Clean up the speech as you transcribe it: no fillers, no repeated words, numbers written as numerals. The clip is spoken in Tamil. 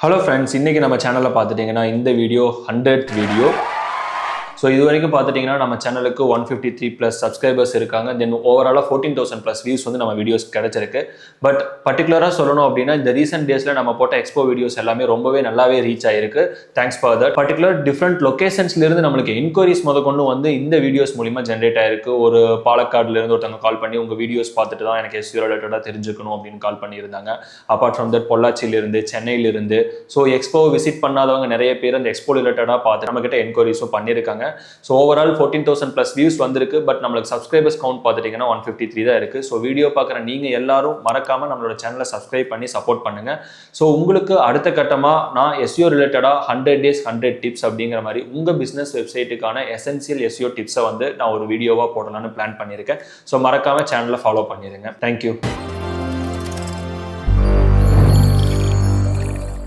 ஹலோ ஃப்ரெண்ட்ஸ், இன்றைக்கி நம்ம சேனலில் பார்த்துட்டிங்கன்னா இந்த வீடியோ 100th வீடியோ. ஸோ இது வரைக்கும் பார்த்துட்டிங்கன்னா நம்ம சேனலுக்கு 153+ சப்ஸ்கிரைபர்ஸ் இருக்காங்க. தென் ஓவராலாக 14,000+ வியூஸ் வந்து நம்ம வீடியோஸ் கிடச்சிருக்கு. பட் பர்டிகுலராக சொல்லணும் அப்படின்னா இந்த ரீசெண்ட் டேஸில் நம்ம போட்ட எக்ஸ்போ வீடியோஸ் எல்லாமே ரொம்பவே நல்லாவே ரீச் ஆகிருக்கு. Thanks for that. Particular different லொக்கேஷன்ஸ்லேருந்து நம்மளுக்கு என்கொயரிஸ் கொண்டு வந்து இந்த வீடியோஸ் மூலிமா ஜென்ரேட் ஆயிருக்கு. ஒரு பாலக்காடுலேருந்து ஒருத்தவங்க கால் பண்ணி உங்கள் வீடியோஸ் பார்த்துட்டு தான் எனக்கு எஸ்இஓ ரிலேட்டடாக தெரிஞ்சுக்கணும் அப்படின்னு கால் பண்ணியிருந்தாங்க. அப்பார்ட் ஃப்ரம் தட் பொள்ளாச்சியிலிருந்து, சென்னையிலிருந்து, ஸோ எக்ஸ்போ விசிட் பண்ணாதவங்க நிறைய பேர் அந்த எக்ஸ்போ ரிலேட்டடாக பார்த்து நம்மகிட்ட என்கொயரிஸும் பண்ணியிருக்காங்க. ஸோ ஓவரால் 14,000+ வியூஸ் வந்திருக்கு. பட் நம்மளுக்கு சப்ஸ்கிரைபர்ஸ் கவுண்ட் பார்த்துட்டிங்கன்னா 153 தான் இருக்குது. ஸோ வீடியோ பார்க்குற நீங்கள் எல்லாரும் மறக்காமல் நம்மளோட சேனலை சப்ஸ்கிரைப் பண்ணி சப்போர்ட் பண்ணுங்கள். ஸோ உங்களுக்கு அடுத்த கட்டமாக நான் எஸ்இஓ ரிலேட்டடாக 100 days 100 tips அப்படிங்கிற மாதிரி உங்கள் பிஸ்னஸ் வெப்சைட்டுக்கான எசென்சியல் எஸ்இஓ டிப்ஸை வந்து நான் ஒரு வீடியோவாக போடலான்னு பிளான் பண்ணியிருக்கேன். ஸோ மறக்காமல் சேனலை ஃபாலோ பண்ணிடுங்க. தேங்க்யூ.